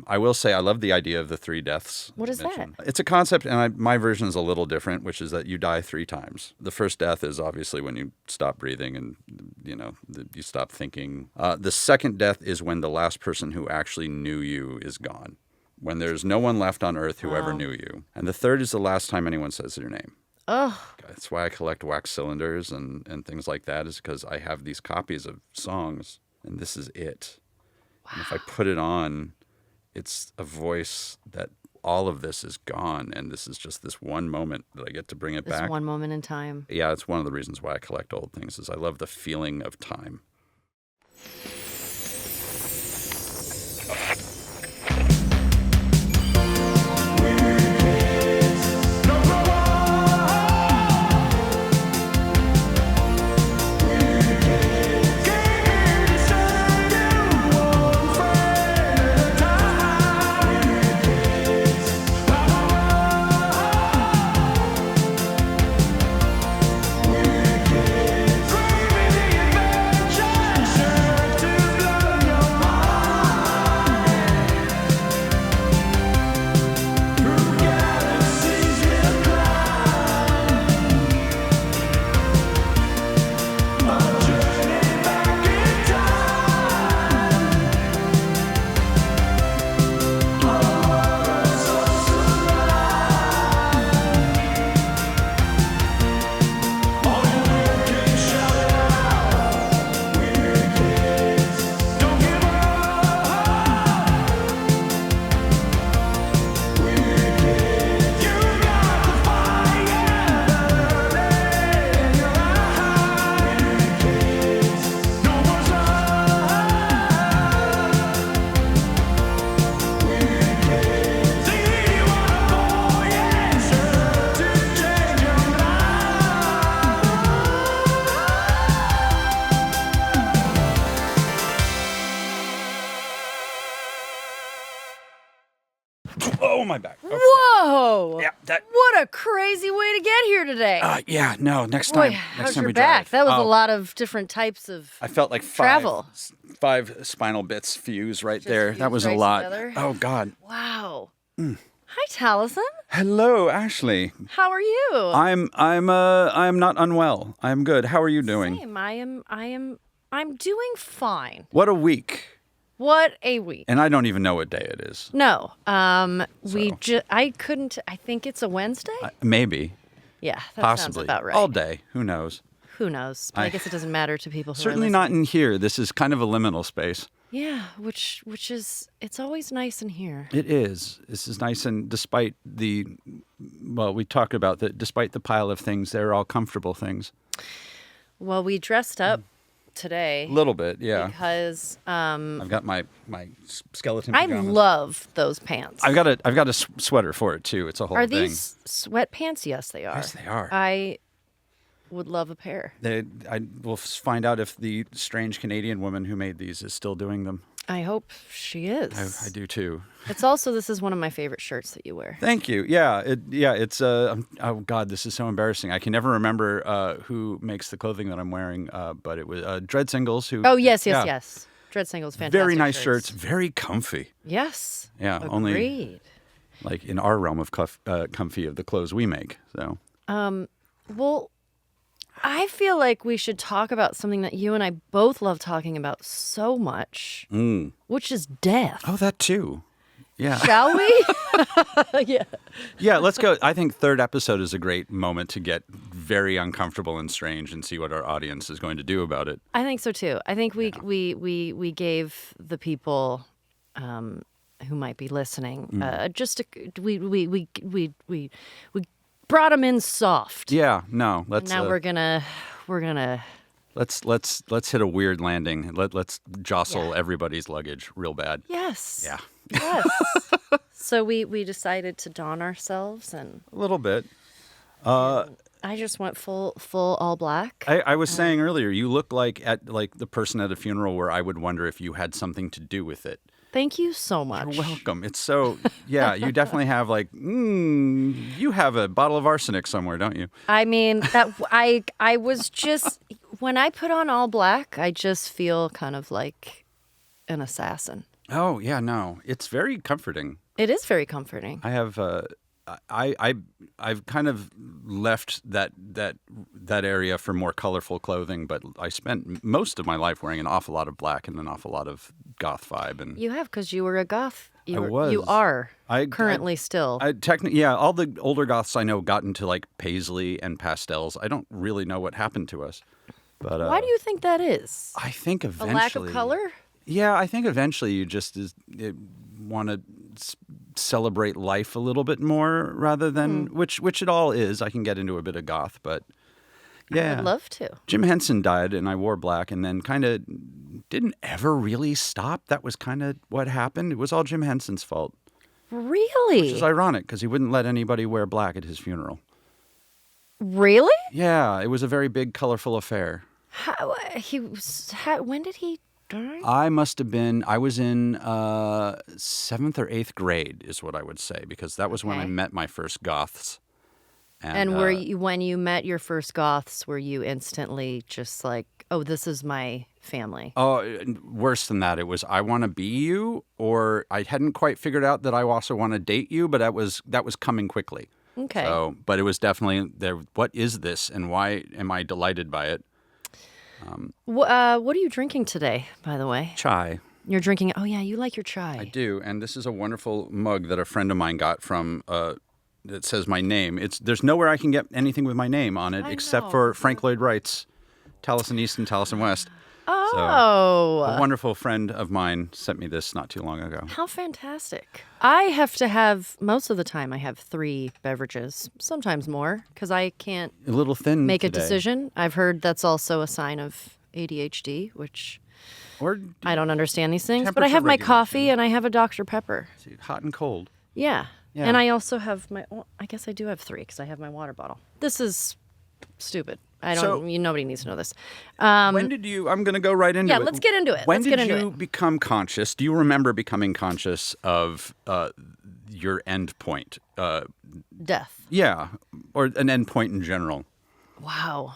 I will say I love the idea of the 3 deaths. What is that? It's a concept, and my version is a little different, which is that you die 3 times. The first death is obviously when you stop breathing and, you stop thinking. The second death is when the last person who actually knew you is gone. When there's no one left on earth who ever knew you. And the third is the last time anyone says your name. Oh. That's why I collect wax cylinders and things like that, is because I have these copies of songs, and this is it. Wow. And if I put it on, it's a voice that all of this is gone, and this is just this one moment that I get to bring it back. This one moment in time. Yeah, it's one of the reasons why I collect old things, is I love the feeling of time. Oh, my back. Okay. Whoa! Yeah, What a crazy way to get here today. Next time. Boy, Next how's time your we back? drive. That was a lot of different types of I felt like travel. five spinal bits fuse right Just there. fused That was a right lot. together. Oh, God. Wow. Hi, Taliesin. Hello, Ashley. How are you? I'm not unwell. I'm good. How are you doing? Same. I'm doing fine. What a week. What a week. And I don't even know what day it is. No. I think it's a Wednesday? Maybe. Yeah, that Possibly. sounds about right. All day. Who knows? Who knows? But I guess it doesn't matter to people who Certainly are not in here. This is kind of a liminal space. Yeah, which is, it's always nice in here. It is. This is nice, and despite we talked about that, despite the pile of things, they're all comfortable things. Well, we dressed up today. A little bit, yeah. Because I've got my skeleton I pajamas. love those pants. I've got a sweater for it too. It's a whole Are thing. these sweatpants? Yes, they are. Yes, they are. I would love a pair. I will find out if the strange Canadian woman who made these is still doing them. I hope she is. I do too. It's also, this is one of my favorite shirts that you wear. Thank you. Yeah, it's oh God, this is so embarrassing. I can never remember who makes the clothing that I'm wearing, but it was Dread Singles who. Oh yes. Dread Singles, fantastic. Very nice shirts, very comfy. Yes. Yeah, agreed. only like in our realm of comfy of the clothes we make. So. Well, I feel like we should talk about something that you and I both love talking about so much, which is death. Oh, that too. Yeah. Shall we? Yeah. Yeah, let's go. I think third episode is a great moment to get very uncomfortable and strange and see what our audience is going to do about it. I think so too. I think we gave the people who might be listening we brought them in soft. Yeah, no. Let's. Now we're gonna. Let's hit a weird landing. Let's jostle everybody's luggage real bad. Yes. Yeah. Yes. So we decided to don ourselves and a little bit. I just went full all black. I was saying earlier, you look like the person at a funeral where I would wonder if you had something to do with it. Thank you so much. You're welcome. It's so, yeah, you definitely have you have a bottle of arsenic somewhere, don't you? I mean, I was just, when I put on all black, I just feel kind of like an assassin. Oh yeah, no, it's very comforting. It is very comforting. I have I've kind of left that area for more colorful clothing, but I spent most of my life wearing an awful lot of black and an awful lot of goth vibe. And You have, because you were a goth. I was. You are I currently still. technically, yeah, all the older goths I know got into like paisley and pastels. I don't really know what happened to us, but Why do you think that is? I think A eventually lack of color? Yeah, I think eventually you just want to celebrate life a little bit more rather than which it all is. I can get into a bit of goth, but yeah, I'd love to. Jim Henson died, and I wore black, and then kind of didn't ever really stop. That was kind of what happened. It was all Jim Henson's fault, Really? which is ironic because he wouldn't let anybody wear black at his funeral. Really? Yeah, it was a very big, colorful affair. When did he die? I was in 7th or 8th grade is what I would say, because that was when I Okay. met my first goths. And when you met your first goths, were you instantly just like, oh, this is my family? Oh, worse than that. It was, I want to be you, or I hadn't quite figured out that I also want to date you, but that was coming quickly. Okay. So, but it was definitely there. What is this, and why am I delighted by it? What are you drinking today, by the way? Chai. You're drinking. Oh, yeah, you like your chai. I do, and this is a wonderful mug that a friend of mine got from. That says my name. There's nowhere I can get anything with my name on it except for Frank Lloyd Wright's Taliesin East and Taliesin West. Oh. So, a wonderful friend of mine sent me this not too long ago. How fantastic. I have to have, most of the time, I have 3 beverages, sometimes more, because I can't A little thin make a today. decision. I've heard that's also a sign of ADHD, which Or I don't understand these things. But I have Temperature my regulation. coffee and I have a Dr. Pepper. hot and cold. Yeah. Yeah. And I also have I guess I do have 3 because I have my water bottle. This is stupid. Nobody needs to know this. When did you? I'm going to go right into Yeah, it. let's get into it. When Let's get did into you it. become conscious? Do you remember becoming conscious of your end point? Death. Yeah, or an end point in general. Wow.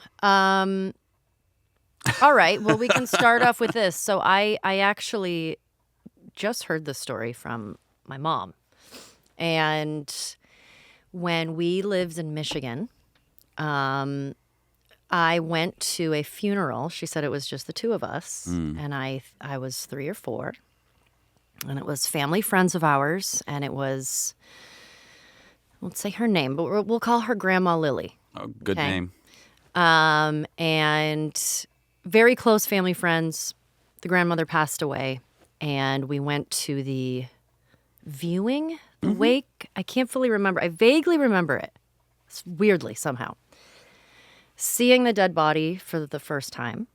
All right. Well, we can start off with this. So I actually just heard this story from my mom. And when we lived in Michigan, I went to a funeral. She said it was just the 2 of us. And I was 3 or 4. And it was family friends of ours. And it was, let's say her name, but we'll call her Grandma Lily. Oh, good Okay. name. And very close family friends. The grandmother passed away, and we went to the viewing, the wake. I can't fully remember. I vaguely remember it, weirdly somehow. Seeing the dead body for the first time,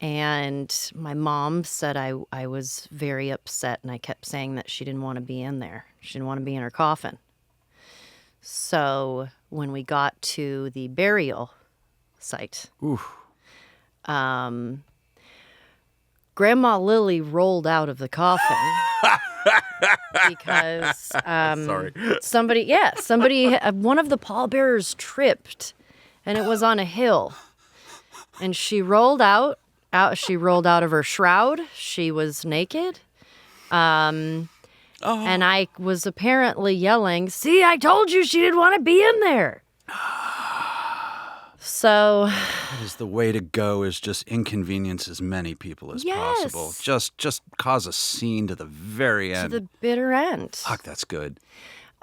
and my mom said I was very upset, and I kept saying that she didn't want to be in there. She didn't want to be in her coffin. So when we got to the burial site, Grandma Lily rolled out of the coffin because Sorry. somebody, one of the pallbearers tripped, and it was on a hill, and she rolled out. She rolled out of her shroud. She was naked. And I was apparently yelling, "See, I told you she didn't want to be in there." So, That is the way to go, is just inconvenience as many people as possible. Yes. Just cause a scene to the very to end. the bitter end. Fuck, that's good.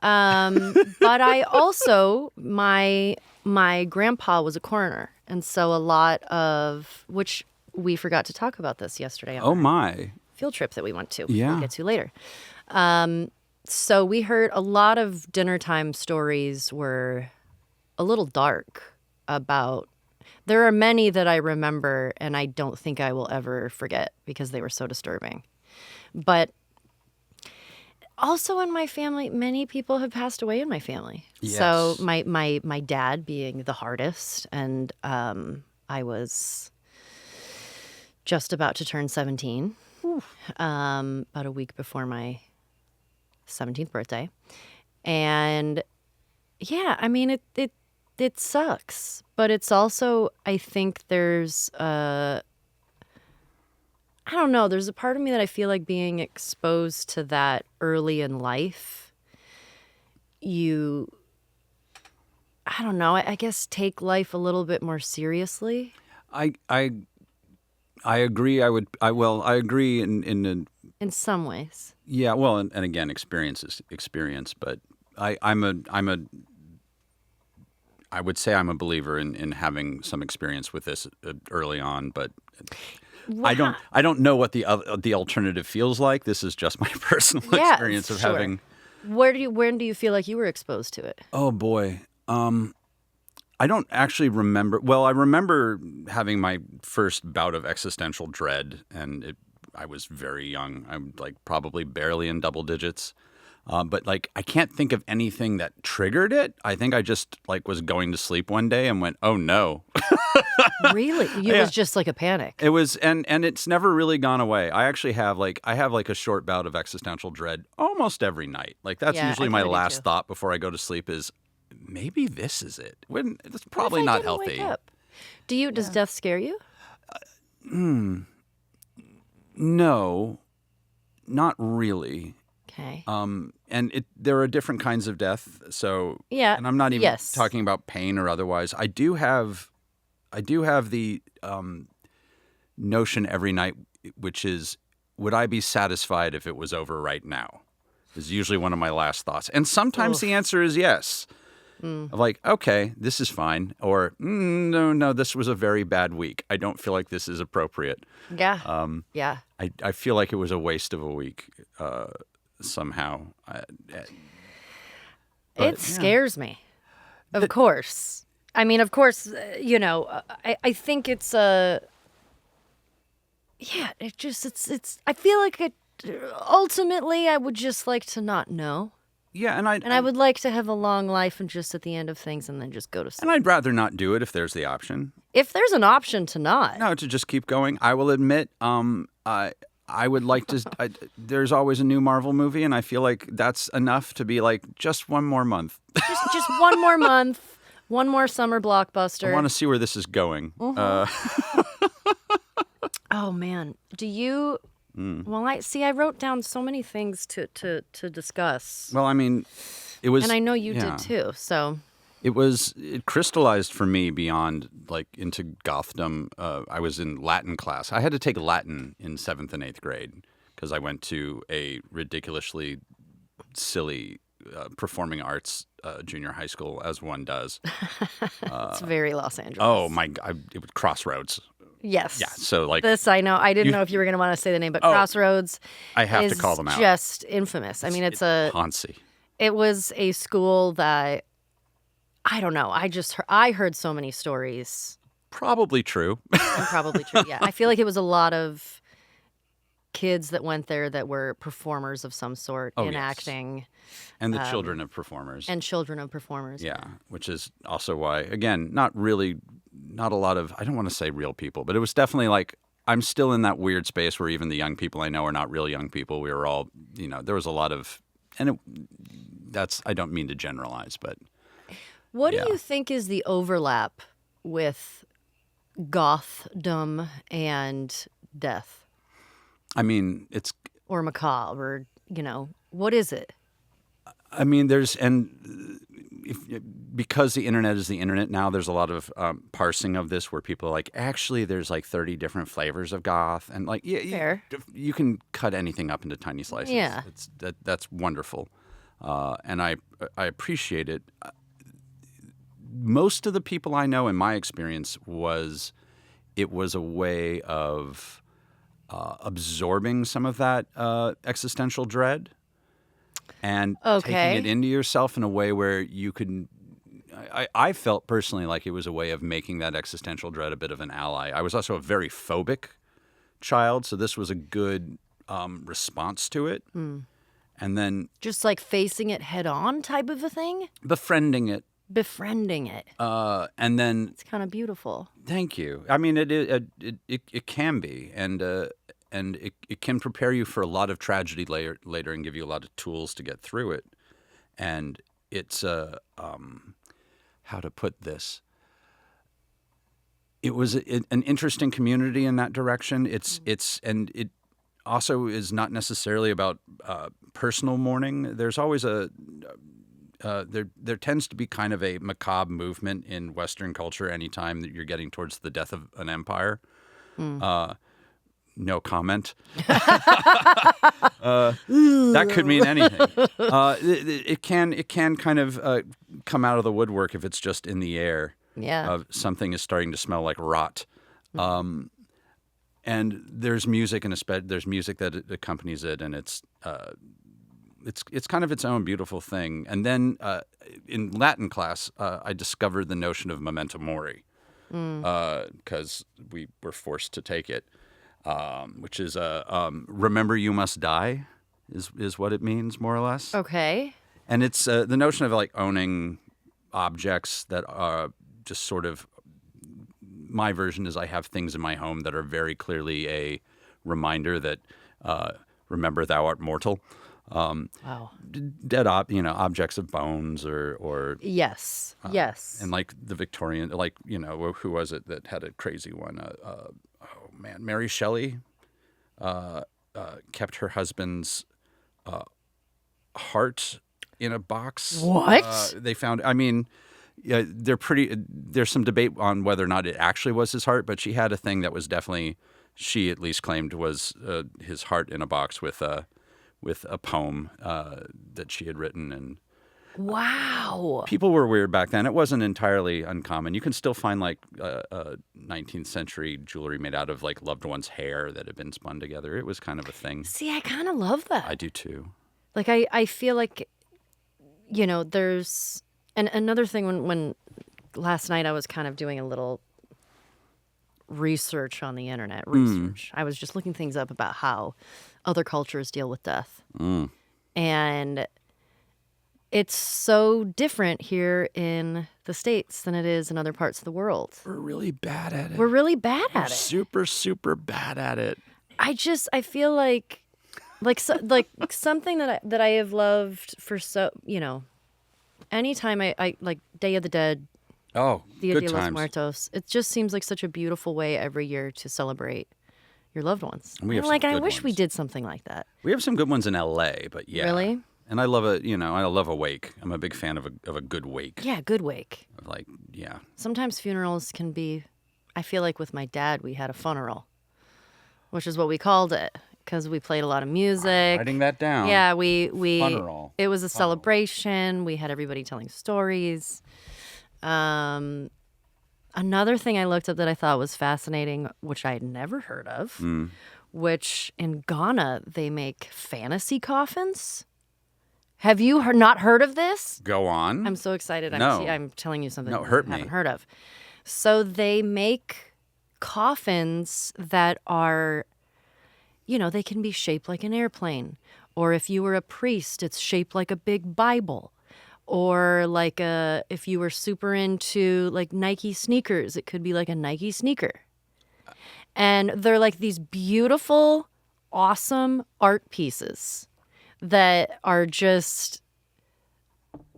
But I also, my grandpa was a coroner. And so a lot of, which we forgot to talk about this yesterday on Oh our my. field trip that we went to. Yeah. We'll get to later. So we heard a lot of dinner time stories were a little dark about, there are many that I remember and I don't think I will ever forget because they were so disturbing. But also in my family, many people have passed away in my family. So Yes. my dad being the hardest, and I was just about to turn 17, about a week before my 17th birthday. And yeah, I mean, it sucks, but it's also, I think there's, I I don't know. There's a part of me that I feel like being exposed to that early in life, I don't know, I guess take life a little bit more seriously. I agree. I agree In some ways. yeah. Well, and again, experience is experience, but I would say I'm a believer in having some experience with this early on, but Wow. I don't know what the alternative feels like. This is just my personal Yeah, experience of sure. having. When do you feel like you were exposed to it? Oh boy. I don't actually remember. Well, I remember having my first bout of existential dread, and I was very young. I'm like probably barely in double digits. But like, I can't think of anything that triggered it. I think I just like was going to sleep one day and went, "Oh no!" Really? It was just like a panic. It was, and it's never really gone away. I actually have like a short bout of existential dread almost every night. Like that's Yeah, usually I my kinda do last too. thought before I go to sleep is maybe this is it. When it's What if probably I not didn't healthy. wake up? Does death scare you? No, not really. Okay. And there are different kinds of death. So Yeah, and I'm not even yes. talking about pain or otherwise. I do have the notion every night, which is, would I be satisfied if it was over right now? Is usually one of my last thoughts. And sometimes the answer is yes. Of like, okay, this is fine. Or, no, this was a very bad week. I don't feel like this is appropriate. Yeah. Yeah. I feel like it was a waste of a week somehow. It scares me. Of course. I mean, of course, I think it's yeah, it's I feel like ultimately I would just like to not know. Yeah, And I would like to have a long life and just at the end of things and then just go to sleep. and I'd rather not do it if there's the option. If there's an option to not. No, to just keep going. I will admit, I would like to. There's always a new Marvel movie, and I feel like that's enough to be like just one more month. Just one more month, one more summer blockbuster. I want to see where this is going. Oh man, do you? Well, I wrote down so many things to discuss, Well, I mean, it was, and I know you yeah. did too. So It crystallized for me beyond like into gothdom. I was in Latin class. I had to take Latin in 7th and 8th grade because I went to a ridiculously silly performing arts junior high school, as one does. it's very Los Angeles. Oh my! It was Crossroads. Yes. Yeah. So like, This I know. I didn't know if you were going to want to say the name, but Crossroads. I have to is call them out. Just infamous. I mean, Ponzi. It was a school that I don't know. I heard so many stories. Probably true. And probably true. Yeah, I feel like it was a lot of kids that went there that were performers of some sort in yes. acting. And the children of performers. And children of performers. Yeah, which is also why, again, not a lot of, I don't want to say real people, but it was definitely like, I'm still in that weird space where even the young people I know are not real young people. We were all, there was a lot of, and I don't mean to generalize, but. What do you think is the overlap with gothdom and death? I mean, it's. Or macabre, what is it? I mean, because the internet is the internet now, there's a lot of parsing of this where people are like, actually, there's like 30 different flavors of goth. And like, Fair. You can cut anything up into tiny slices. Yeah. That's wonderful. And I appreciate it. Most of the people I know, in my experience, it was a way of absorbing some of that existential dread and taking it into yourself in a way where you could. I felt personally like it was a way of making that existential dread a bit of an ally. I was also a very phobic child, so this was a good response to it. And then just like facing it head on type of a thing? Befriending it. And then it's kind of beautiful. Thank you. I mean, it can be, and it can prepare you for a lot of tragedy later and give you a lot of tools to get through it. And it's how to put this. it was an interesting community in that direction. And it also is not necessarily about personal mourning. There's always there tends to be kind of a macabre movement in Western culture anytime that you're getting towards the death of an empire. No comment. That could mean anything. It can kind of come out of the woodwork if it's just in the air. Yeah. Something is starting to smell like rot. And there's music, and there's music that accompanies it, and it's kind of its own beautiful thing. And then in Latin class, I discovered the notion of memento mori because we were forced to take it, which is remember you must die is what it means, more or less. Okay. And it's the notion of like owning objects that are just sort of, my version is I have things in my home that are very clearly a reminder that remember thou art mortal. Wow. Dead objects of bones or Yes. Yes. and like the Victorian, like, who was it that had a crazy one? Oh man, Mary Shelley kept her husband's heart in a box. What? They found, yeah, there's some debate on whether or not it actually was his heart, but she had a thing that was definitely, she at least claimed was his heart in a box with a poem that she had written. And Wow. people were weird back then. It wasn't entirely uncommon. You can still find like 19th century jewelry made out of like loved one's hair that had been spun together. It was kind of a thing. See, I kind of love that. I do too. Like, I feel like, there's... And another thing, when last night I was kind of doing a little research on the internet. I was just looking things up about how other cultures deal with death. And it's so different here in the States than it is in other parts of the world. We're really bad at it. We're really bad at it. Super, super bad at it. I feel like something that I have loved for anytime I like Day of the Dead, Oh, Dia good de los times. Muertos, it just seems like such a beautiful way every year to celebrate your loved ones. And we have some I good wish we ones. did something like that. We have some good ones in L.A., but yeah. Really? And I love I love a wake. I'm a big fan of a good wake. Yeah, good wake. Like, yeah. Sometimes funerals can be, I feel like with my dad, we had a funeral, which is what we called it because we played a lot of music. Writing that down. Yeah, we Funeral. It was a celebration. We had everybody telling stories. Another thing I looked up that I thought was fascinating, which I had never heard of, which in Ghana they make fantasy coffins. Have you not heard of this? Go on. I'm so excited. No. I'm telling you something No, you hurt me. haven't heard of. So they make coffins that are, they can be shaped like an airplane. Or if you were a priest, it's shaped like a big Bible. Or like if you were super into like Nike sneakers, it could be like a Nike sneaker. And they're like these beautiful, awesome art pieces that are just...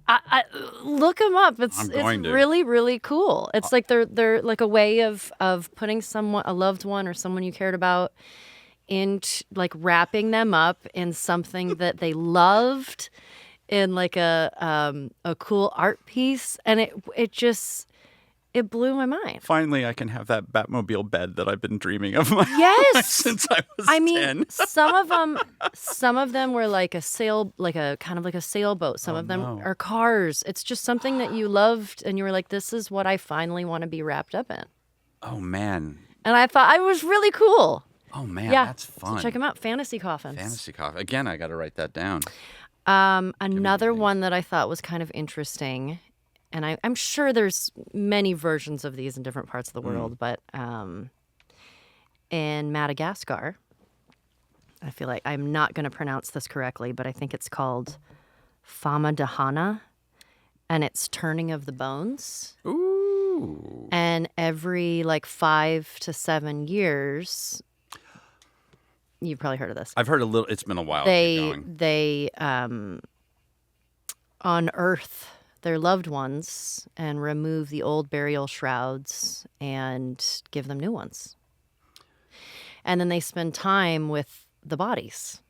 I look them up. It's really, really cool. It's like they're like a way of putting a loved one or someone you cared about into like wrapping them up in something that they loved, in like a cool art piece, and it blew my mind. Finally, I can have that Batmobile bed that I've been dreaming of Yes, since I was 10. some of them were like a kind of like a sailboat. Some of them are cars. It's just something that you loved, and you were like, "This is what I finally want to be wrapped up in." Oh man. And I thought I was really cool. Oh man, Yeah, that's fun. So check them out, Fantasy Coffins. Fantasy coffin. Again, I got to write that down. Another one that I thought was kind of interesting, and I'm sure there's many versions of these in different parts of the world, but in Madagascar, I feel like I'm not going to pronounce this correctly, but I think it's called Fama Dahana, and it's turning of the bones. Ooh. And every 5 to 7 years, you've probably heard of this. I've heard a little. It's been a while. Keep going. They unearth their loved ones and remove the old burial shrouds and give them new ones. And then they spend time with the bodies,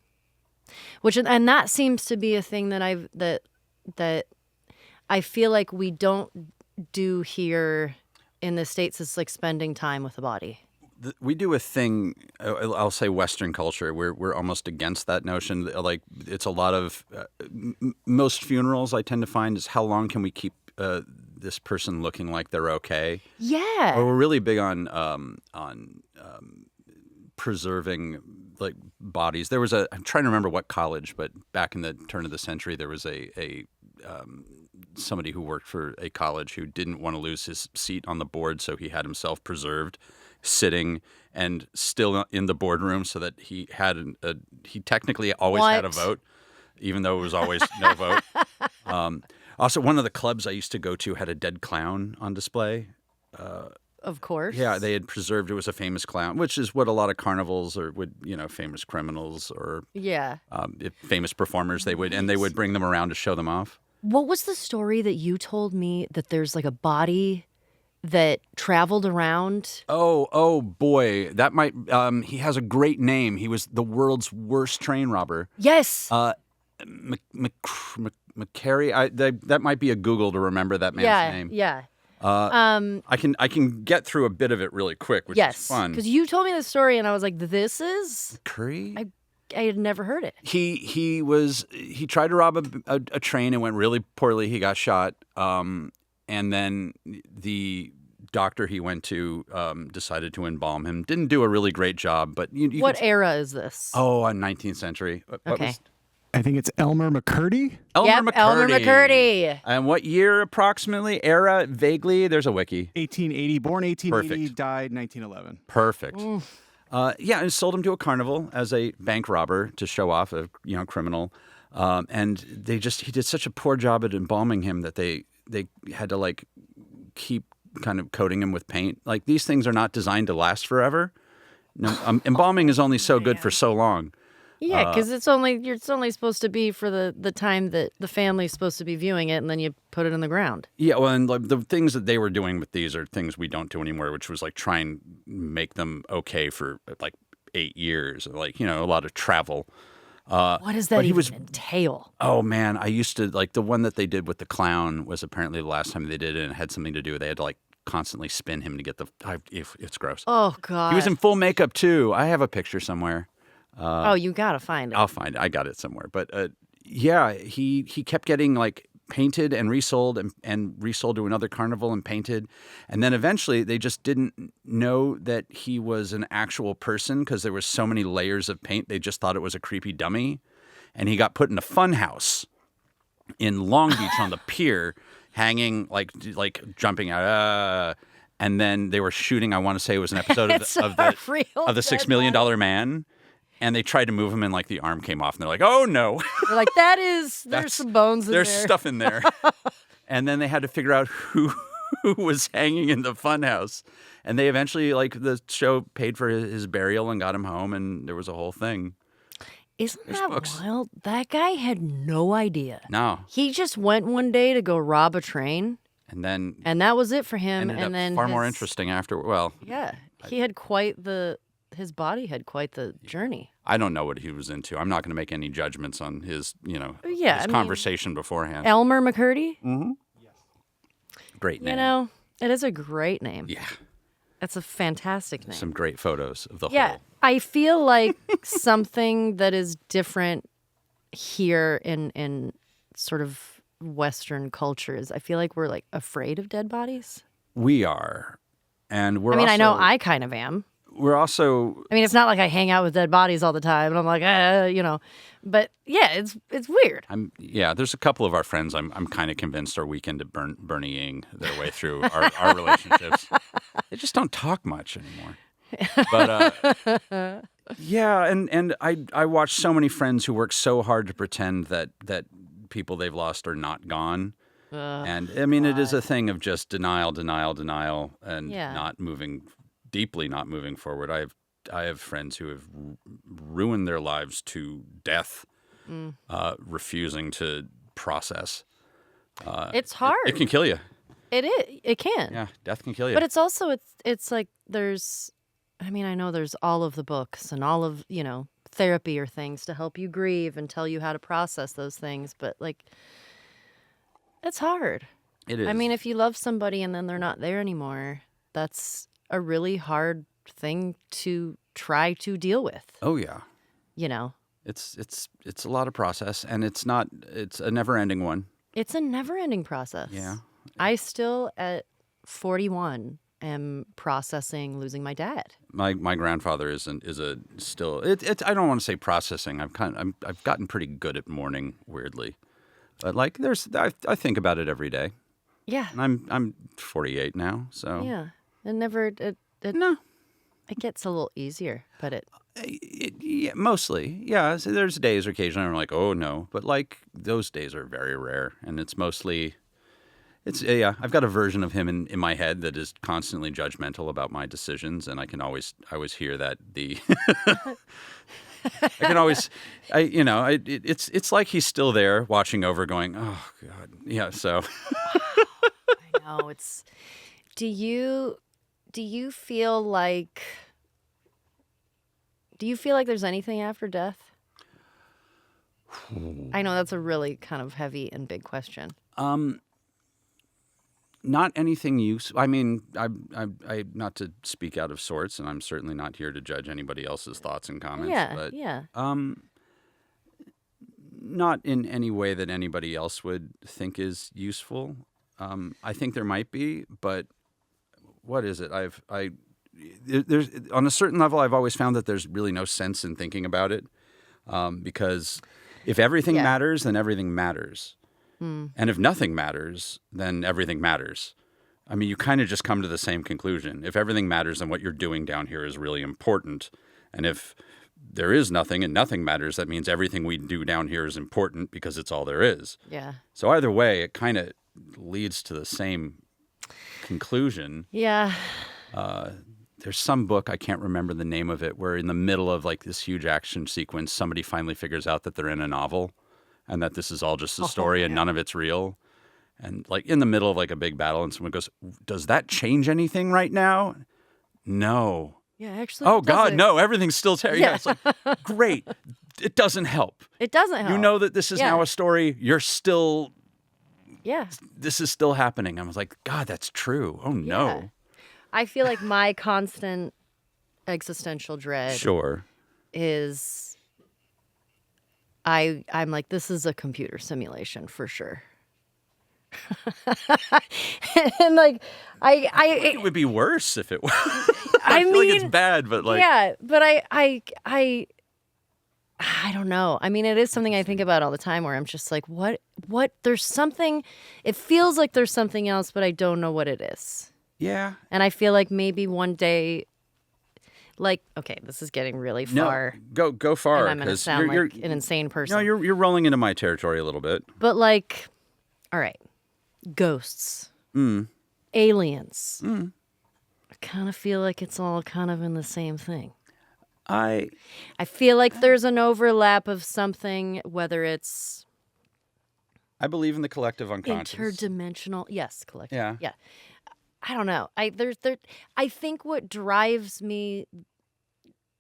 and that seems to be a thing that I feel like we don't do here in the States. Is like spending time with the body. We do a thing. I'll say Western culture. We're almost against that notion. Like it's a lot of most funerals. I tend to find is how long can we keep this person looking like they're okay? Yeah. Or we're really big on preserving like bodies. There was I'm trying to remember what college, but back in the turn of the century, there was somebody who worked for a college who didn't want to lose his seat on the board, so he had himself preserved, sitting and still in the boardroom, so that he had he technically always had a vote, even though it was always no vote. Also, one of the clubs I used to go to had a dead clown on display. Of course. Yeah, they had preserved. It was a famous clown, which is what a lot of carnivals or famous criminals or famous performers they would bring them around to show them off. What was the story that you told me that there's like a body that traveled around? Oh boy, that might. He has a great name. He was the world's worst train robber. Yes. Macari. That might be a Google to remember that man's name. Yeah. I can get through a bit of it really quick, which is fun. Because you told me the story, and I was like, "This is Curry." I had never heard it. He tried to rob a train. It went really poorly. He got shot. And then the doctor he went to decided to embalm him. Didn't do a really great job, but what era is this? Oh, 19th century. Okay. I think it's Elmer McCurdy. Elmer McCurdy. And what year approximately? Era? Vaguely? There's a wiki. 1880. Born 1880, Perfect. died 1911. Perfect. And sold him to a carnival as a bank robber to show off a criminal. And he did such a poor job at embalming him that they had to like keep kind of coating him with paint. Like these things are not designed to last forever. No, embalming is only so good for so long. Yeah, because it's only supposed to be for the time that the family's supposed to be viewing it, and then you put it in the ground. Yeah, well, and like, the things that they were doing with these are things we don't do anymore, which was like try and make them okay for like 8 years, like a lot of travel. What does that even entail? Oh man, I used to like the one that they did with the clown was apparently the last time they did it, and it had something to do. They had to like constantly spin him to get it's gross. Oh god, he was in full makeup too. I have a picture somewhere. You gotta find it. I'll find it. I got it somewhere. But he kept getting like painted and resold and resold to another carnival and painted. And then eventually they just didn't know that he was an actual person because there were so many layers of paint. They just thought it was a creepy dummy. And he got put in a fun house in Long Beach on the pier, hanging like jumping out. And then they were shooting, I want to say it was an episode of the $6 Million Man. And they tried to move him, and like the arm came off, and they're like, "Oh no!" They're like, "There's some bones in there. There's stuff in there." And then they had to figure out who was hanging in the funhouse, and they eventually, like, the show paid for his burial and got him home, and there was a whole thing. There's that wild? That guy had no idea. No, he just went one day to go rob a train, and that was it for him. And then far more interesting after. Well, yeah, his body had quite the journey. I don't know what he was into. I'm not going to make any judgments on his, conversation beforehand. Elmer McCurdy? Mm-hmm. Yes. Great name. It is a great name. Yeah. That's a fantastic name. Some great photos of the whole. Yeah, I feel like something that is different here in sort of Western cultures. I feel like we're like afraid of dead bodies. We are. And we're I know I kind of am. We're also... it's not like I hang out with dead bodies all the time, and I'm like, But yeah, it's weird. There's a couple of our friends I'm kind of convinced are weekend at Bernieing their way through our relationships. They just don't talk much anymore. But and I watch so many friends who work so hard to pretend that people they've lost are not gone. And it is a thing of just denial, and not moving forward. I have friends who have ruined their lives to death, refusing to process. It's hard. It can kill you. It is. It can. Yeah, death can kill you. But it's also it's like there's, I mean, I know there's all of the books and all of, therapy or things to help you grieve and tell you how to process those things, but like it's hard. It is. I mean, if you love somebody and then they're not there anymore, that's a really hard thing to try to deal with. Oh yeah. It's a lot of process, and it's a never-ending one. It's a never-ending process. Yeah. I still at 41 am processing losing my dad. My grandfather is still. I don't want to say processing. I've gotten pretty good at mourning, weirdly, but like I think about it every day. Yeah. And I'm 48 now, so yeah, it no. It gets a little easier, but yeah, mostly, yeah. So there's days occasionally I'm like, oh no, but like those days are very rare, and it's mostly. I've got a version of him in my head that is constantly judgmental about my decisions, and I always hear that it's like he's still there watching over, going, oh God, yeah. So I know it's. Do you feel like there's anything after death? I know that's a really kind of heavy and big question. Not anything I mean, I not to speak out of sorts, and I'm certainly not here to judge anybody else's thoughts and comments. Yeah, but, yeah. Not in any way that anybody else would think is useful. I think there might be, but what is it? There's on a certain level, I've always found that there's really no sense in thinking about it, because if everything matters, then everything matters. And if nothing matters, then everything matters. I mean, you kind of just come to the same conclusion. If everything matters, then what you're doing down here is really important. And if there is nothing and nothing matters, that means everything we do down here is important because it's all there is. Yeah. So either way, it kind of leads to the same conclusion. Yeah. There's some book, I can't remember the name of it, where in the middle of like this huge action sequence, somebody finally figures out that they're in a novel. And that this is all just a story and none of it's real. And like in the middle of like a big battle and someone goes, does that change anything right now? No. Yeah, actually. Oh God, no, everything's still terrible. Yeah, it's like, great. It doesn't help. It doesn't help. You know that this is now a story. You're still, this is still happening. I was like, God, that's true. Oh no. Yeah. I feel like my constant existential dread is... I'm like, this is a computer simulation for sure. And like, it would be worse if it was. I feel mean, like it's bad, but like, yeah, but I don't know. I mean, it is something I think about all the time where I'm just like, what, there's something, it feels like there's something else, but I don't know what it is. Yeah. And I feel like maybe one day, like, okay, this is getting really far. No, go far. And I'm going to sound like an insane person. No, you're rolling into my territory a little bit. But like, all right, ghosts, aliens. I kind of feel like it's all kind of in the same thing. I feel like there's an overlap of something, whether it's... I believe in the collective unconscious. Interdimensional. Yes, collective. Yeah. Yeah. I don't know. I think what drives me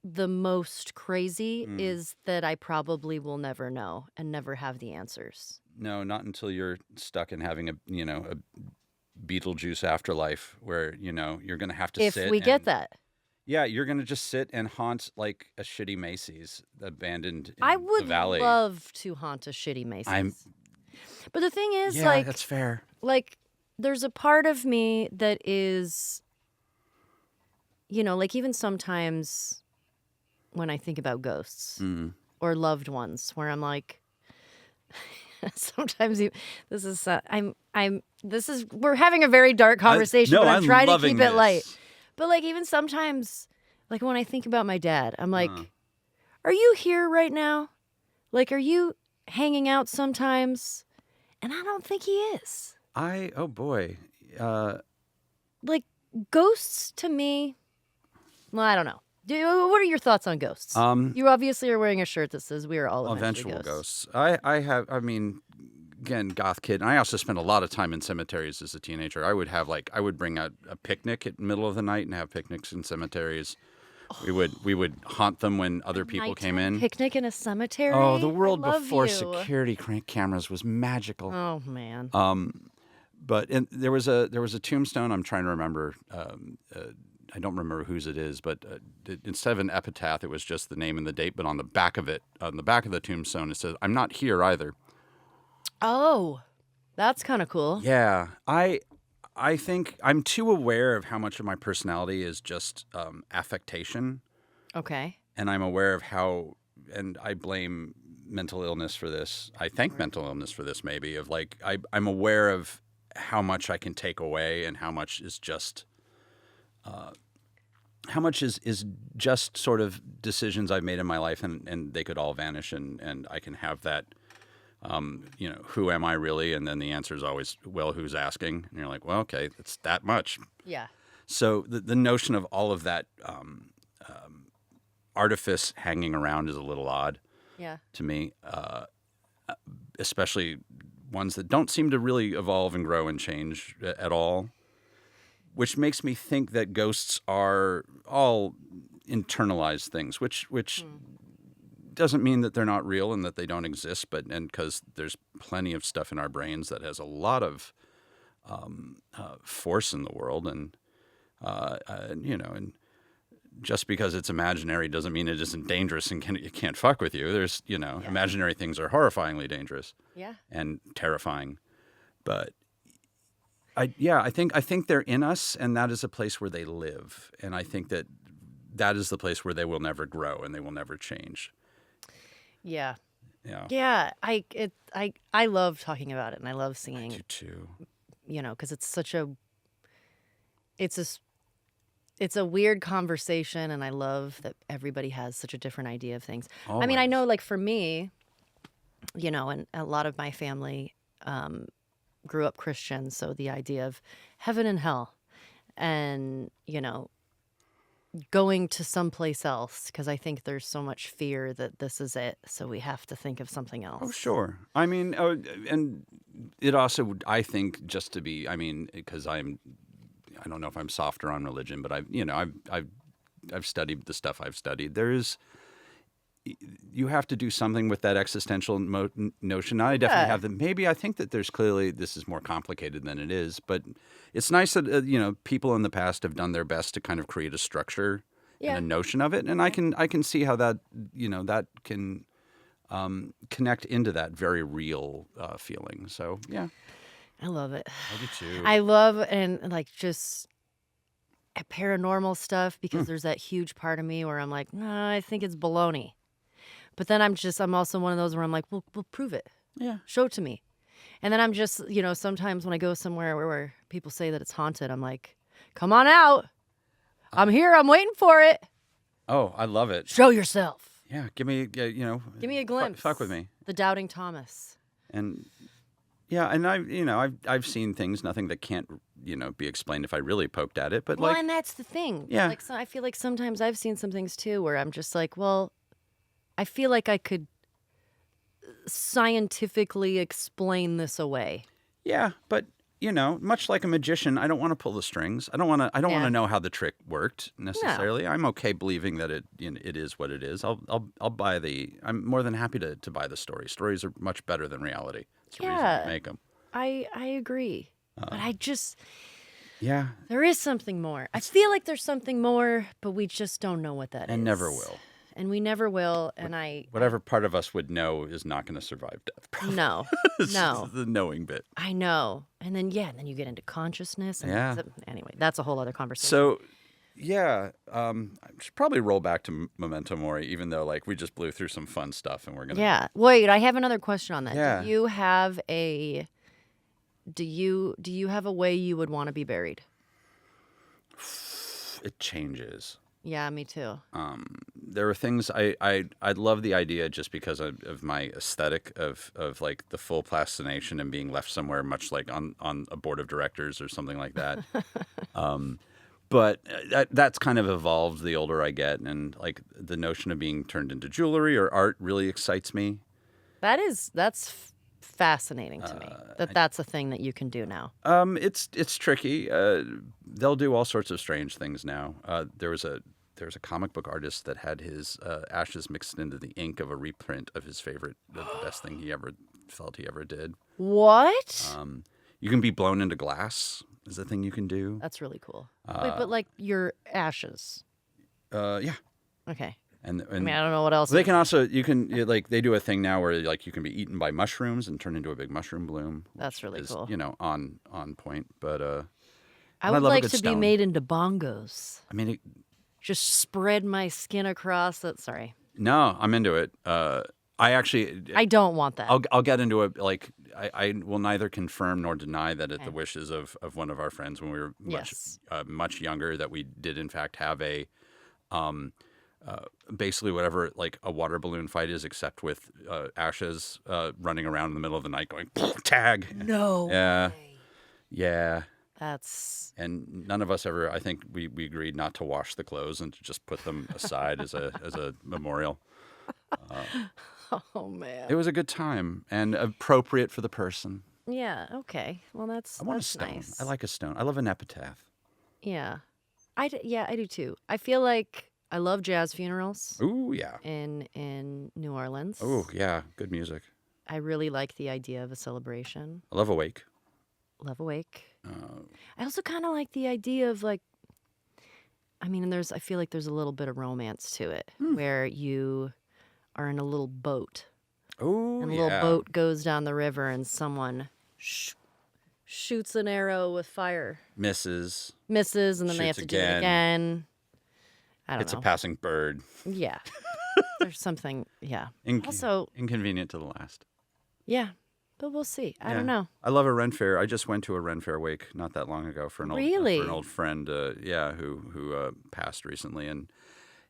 the most crazy is that I probably will never know and never have the answers. No, not until you're stuck in having a Beetlejuice afterlife where, you're going to have to sit. If we get that. Yeah, you're going to just sit and haunt like a shitty Macy's abandoned in I would the valley. love to haunt a shitty Macy's. But the thing is, that's fair. Like, there's a part of me that is, like even sometimes when I think about ghosts or loved ones, where I'm like, sometimes we're having a very dark conversation, but I'm trying to keep it light. But like even sometimes, like when I think about my dad, I'm like, are you here right now? Like, are you hanging out sometimes? And I don't think he is. Oh boy. Like ghosts to me, well, I don't know. What are your thoughts on ghosts? You obviously are wearing a shirt that says we are all eventual ghosts. I mean, again, goth kid, and I also spent a lot of time in cemeteries as a teenager. I would bring a picnic at the middle of the night and have picnics in cemeteries. We would haunt them when other people came in. Picnic in a cemetery. Oh, the world I love before you. security cameras was magical. Oh man. But there was a tombstone. I'm trying to remember. I don't remember whose it is, but instead of an epitaph, it was just the name and the date. But on the back of the tombstone, it says, "I'm not here either." Oh, that's kind of cool. Yeah, I think I'm too aware of how much of my personality is just affectation. Okay. And I'm aware of how, and I blame mental illness for this. I thank mental illness for this, maybe, of like, I'm aware of how much I can take away and how much is just, how much is just sort of decisions I've made in my life, and they could all vanish, and I can have that, who am I really? And then the answer is always, well, who's asking? And you're like, well, okay, it's that much. Yeah. So the notion of all of that artifice hanging around is a little odd to me, especially ones that don't seem to really evolve and grow and change at all, which makes me think that ghosts are all internalized things, which doesn't mean that they're not real and that they don't exist, and because there's plenty of stuff in our brains that has a lot of force in the world, and just because it's imaginary doesn't mean it isn't dangerous and it can't fuck with you. There's imaginary things are horrifyingly dangerous, and terrifying, but I think they're in us, and that is a place where they live, and I think that is the place where they will never grow and they will never change. Yeah. Yeah. Yeah. I love talking about it, and I love seeing. I do too. Because it's a weird conversation, and I love that everybody has such a different idea of things. Always. I mean, I know, like, for me, and a lot of my family grew up Christian, so the idea of heaven and hell, and going to someplace else, because I think there's so much fear that this is it, so we have to think of something else. Oh, sure. I mean, and it also would, I think, just to be, because I don't know if I'm softer on religion, but I've studied the stuff I've studied. You have to do something with that existential notion. I definitely have that. Maybe I think that there's clearly, this is more complicated than it is, but it's nice that people in the past have done their best to kind of create a structure and a notion of it, and I can see how that that can connect into that very real feeling. So yeah, I love it. I do too. I love and like just paranormal stuff, because there's that huge part of me where I'm like, nah, I think it's baloney. But then I'm also one of those where I'm like, well, prove it. Yeah. Show it to me. And then I'm just, sometimes when I go somewhere where people say that it's haunted, I'm like, come on out. I'm here. I'm waiting for it. Oh, I love it. Show yourself. Yeah. Give me a glimpse. Fuck with me. The Doubting Thomas. And yeah, and I've seen things, nothing that can't be explained if I really poked at it, but and that's the thing. Yeah. Like, so I feel like sometimes I've seen some things too where I'm just like, well, I feel like I could scientifically explain this away. Yeah, but much like a magician, I don't want to pull the strings. I don't want to know how the trick worked necessarily. No. I'm okay believing that it is what it is. I'll buy I'm more than happy to buy the story. Stories are much better than reality. It's the reason we make them. I agree. But I just there is something more. I feel like there's something more, but we just don't know what that is. And never will. And we never will. And whatever part of us would know is not going to survive death. Probably. No, no. The knowing bit. I know. And then you get into consciousness. And anyway, that's a whole other conversation. So, yeah, I should probably roll back to memento mori, even though we just blew through some fun stuff, and we're gonna. Yeah. Wait, I have another question on that. Yeah. Do you have a way you would want to be buried? It changes. Yeah, me too. There are things I'd love the idea, just because of my aesthetic of like the full plastination and being left somewhere, much like on a board of directors or something like that. But that's kind of evolved the older I get, and like the notion of being turned into jewelry or art really excites me. That's fascinating to me that's a thing that you can do now. It's tricky. They'll do all sorts of strange things now. There was a comic book artist that had his ashes mixed into the ink of a reprint of his favorite, the best thing he ever did. What? You can be blown into glass is the thing you can do. That's really cool. Wait, but like your ashes. Yeah. Okay. And I mean, I don't know what else. they can also like they do a thing now where like you can be eaten by mushrooms and turn into a big mushroom bloom. That's really cool. On point. But I would love a like good to be stone. made into bongos. I mean, Just spread my skin across it. Sorry. no, I'm into it. I don't want that. I'll get into it. Like I will neither confirm nor deny that at the wishes of one of our friends when we were much younger that we did in fact have a basically whatever like a water balloon fight is, except with ashes running around in the middle of the night going tag. No. Yeah. That's. And none of us ever. I think we agreed not to wash the clothes and to just put them aside as a memorial. Oh man. It was a good time and appropriate for the person. Yeah. Okay. Well, that's. I want that's a stone. nice. I like a stone. I love an epitaph. Yeah. I do too. I feel like I love jazz funerals. Ooh, yeah. In New Orleans. Oh, yeah. Good music. I really like the idea of a celebration. I love Awake. Love Awake. I also kind of like the idea of like. I mean, I feel like there's a little bit of romance to it, where you are in a little boat. Oh, And a little boat goes down the river, and someone shoots an arrow with fire. Misses, and then they have Shoots to do it again. I don't It's know. a passing bird. Yeah. There's something, yeah. Also, Inconvenient to the last. yeah, but we'll see. I don't know. I love a Renfaire. I just went to a Renfaire wake not that long ago for an old friend, who passed recently, and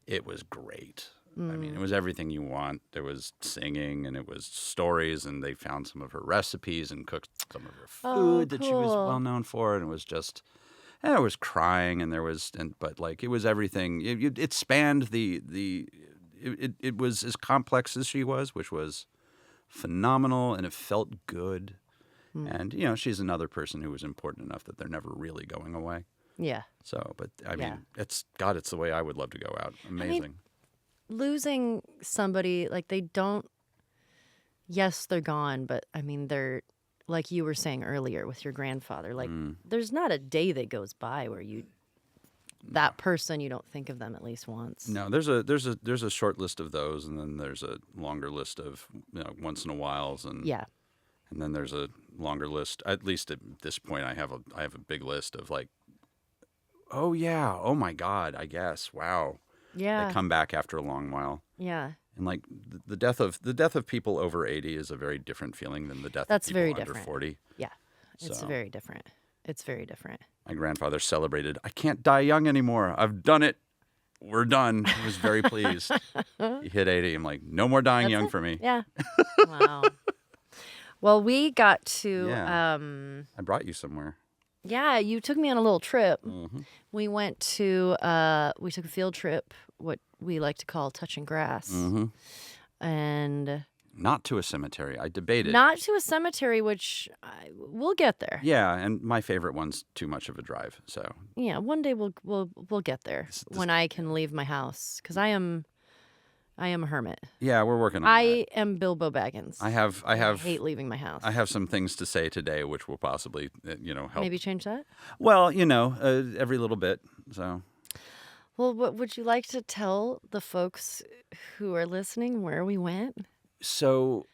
it was great. I mean, it was everything you want. There was singing, and it was stories, and they found some of her recipes and cooked some of her food that she was cool. well known for, and it was just, and there was crying, and but like it was everything. It spanned it was as complex as she was, which was phenomenal, and it felt good. And she's another person who was important enough that they're never really going away. Yeah. So, but I mean, it's the way I would love to go out. Amazing. Losing somebody, like yes, they're gone, but I mean, they're, like you were saying earlier with your grandfather, like there's not a day that goes by where that person, you don't think of them at least once. No, there's a short list of those, and then there's a longer list of once in a whiles, and and then there's a longer list. At least at this point, I have a big list of like, oh yeah, oh my God, I guess, wow, Yeah. they come back after a long while. Yeah. And like the death of people over 80 is a very different feeling than the death of people very under different. 40. Yeah. It's So. very different. It's very different. My grandfather celebrated, I can't die young anymore. I've done it. We're done. He was very pleased. He hit 80. I'm like, no more dying young for me. Yeah. Wow. Well, we got to Yeah. I brought you somewhere. yeah, you took me on a little trip. Mm-hmm. We went to we took a field trip, what we like to call touching grass. Mm-hmm. And Not to a cemetery. I debated. not to a cemetery, which we'll get there. Yeah, and my favorite one's too much of a drive. So Yeah, one day we'll get there when I can leave my house, because I am a hermit. yeah, we're working on I that. am Bilbo Baggins. I hate leaving my house. I have some things to say today, which will possibly help. Maybe change that. Well, every little bit. So Well, what would you like to tell the folks who are listening where we went? So,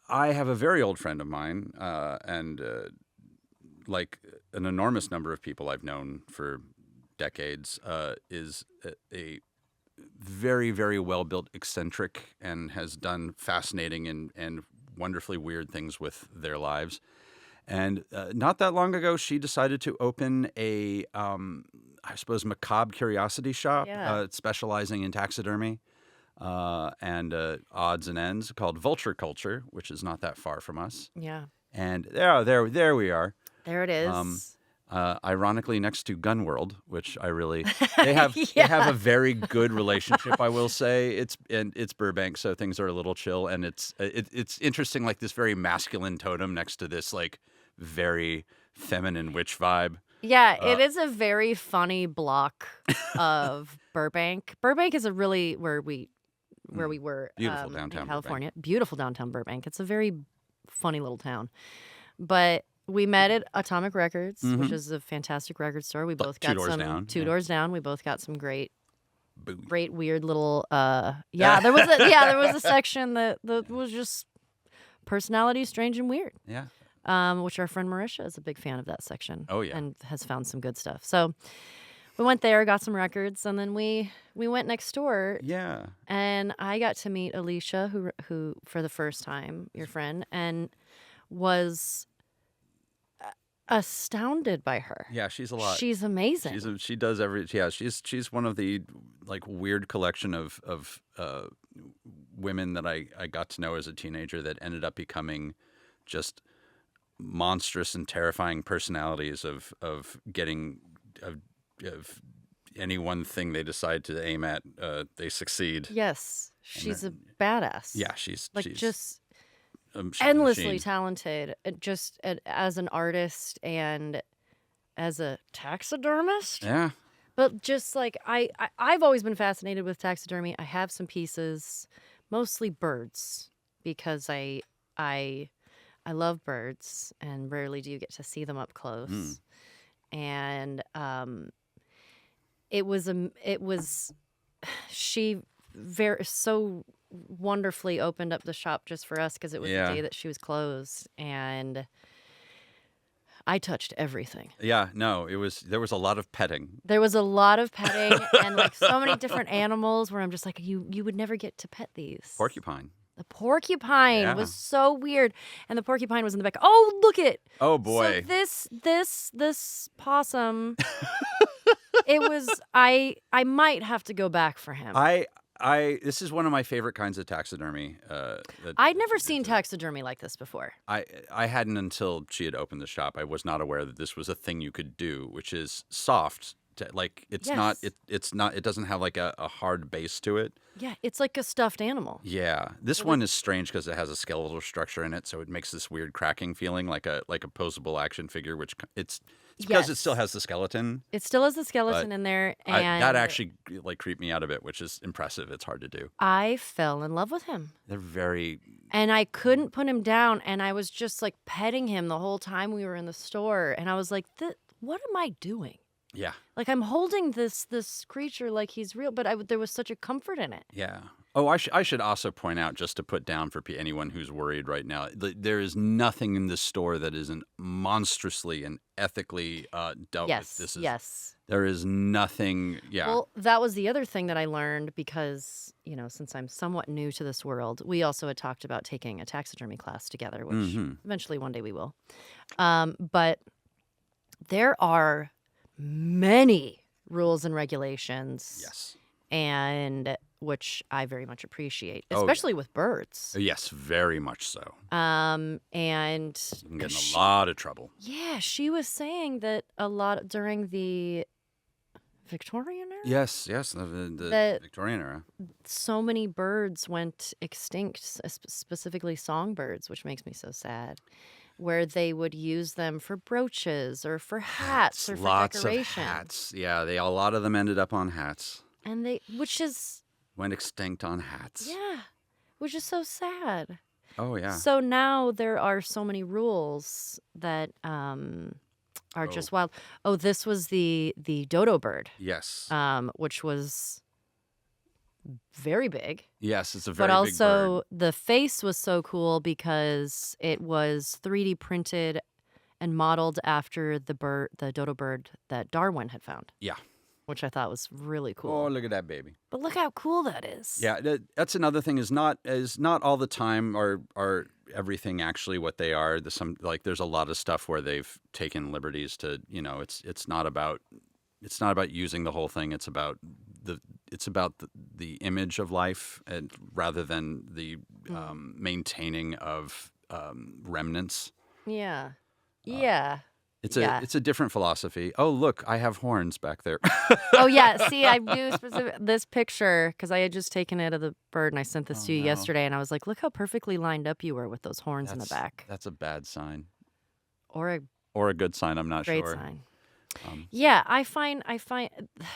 I have a very old friend of mine, and like an enormous number of people I've known for decades, is a very, very well-built eccentric and has done fascinating and wonderfully weird things with their lives. And not that long ago, she decided to open a, I suppose, macabre curiosity shop, specializing in taxidermy. And odds and ends called Vulture Culture, which is not that far from us. Yeah. And there we are. There it is. Ironically, next to Gun World, which I really they have a very good relationship. I will say it's Burbank, so things are a little chill, and it's interesting, like this very masculine totem next to this like very feminine witch vibe. Yeah, it is a very funny block of Burbank. Burbank is a really where we were Beautiful downtown in California. Burbank. Beautiful downtown Burbank. It's a very funny little town, but. We met at Atomic Records, which is a fantastic record store. We both got two doors down. We both got some great weird little. There was a section that was just personality, strange and weird. Yeah. Which our friend Marisha is a big fan of that section. Oh yeah, and has found some good stuff. So we went there, got some records, and then we went next door. Yeah. And I got to meet Alicia, who for the first time, your friend, and was astounded by her. Yeah, she's a lot. She's amazing. She's one of the like weird collection of women that I got to know as a teenager that ended up becoming just monstrous and terrifying personalities of any one thing they decide to aim at, they succeed. Yes, she's a badass. Yeah, she's just she's endlessly talented, just as an artist and as a taxidermist. Yeah. But just like I've always been fascinated with taxidermy. I have some pieces, mostly birds, because I love birds, and rarely do you get to see them up close. And she so wonderfully opened up the shop just for us because it was the day that she was closed, and I touched everything. Yeah, no, there was a lot of petting. There was a lot of petting and like so many different animals where I'm just like, you would never get to pet these. Porcupine. The porcupine was so weird, and the porcupine was in the back. Oh, look it! Oh boy! So this possum. It was. I might have to go back for him. This is one of my favorite kinds of taxidermy. I'd never seen taxidermy like this before. I hadn't until she had opened the shop. I was not aware that this was a thing you could do, which is soft. Like it's not. It doesn't have like a hard base to it. Yeah, it's like a stuffed animal. Yeah, this one is strange because it has a skeletal structure in it, so it makes this weird cracking feeling, like a posable action figure. Which it's because it still has the skeleton. It still has the skeleton in there, and that actually like creeped me out a bit, which is impressive. It's hard to do. I fell in love with him. They're very. And I couldn't put him down, and I was just like petting him the whole time we were in the store, and I was like, "What am I doing?" Yeah. Like I'm holding this creature like he's real, but there was such a comfort in it. Yeah. Oh, I should also point out, just to put down for anyone who's worried right now, there is nothing in this store that isn't monstrously and ethically dealt with. Yes. There is nothing. Yeah. Well, that was the other thing that I learned because, since I'm somewhat new to this world, we also had talked about taking a taxidermy class together, which eventually one day we will. But there are many rules and regulations. Yes. And which I very much appreciate, especially with birds. Yes, very much so. And you can get in a lot of trouble. Yeah, she was saying that a lot during the Victorian era? Yes, the Victorian era. So many birds went extinct, specifically songbirds, which makes me so sad. Where they would use them for brooches or for hats or for decoration. Lots of hats. Yeah, a lot of them ended up on hats. And went extinct on hats. Yeah, which is so sad. Oh yeah. So now there are so many rules that are just wild. Oh, this was the dodo bird. Yes. Which was very big. Yes, it's a very big bird. But also the face was so cool because it was 3D printed and modeled after the dodo bird that Darwin had found. Yeah. Which I thought was really cool. Oh, look at that baby. But look how cool that is. Yeah, that's another thing is not all the time are everything actually what they are. There's a lot of stuff where they've taken liberties to, it's not about using the whole thing. It's about the image of life, and rather than the maintaining of remnants. Yeah. Yeah. It's Yeah. a different philosophy. Oh, look, I have horns back there. Oh, yeah. See, I do this picture because I had just taken it of the bird and I sent this to you no. yesterday. And I was like, look how perfectly lined up you were with those horns in the back. That's a bad sign. Or a Or a good sign, I'm not great sure. sign. Yeah, I find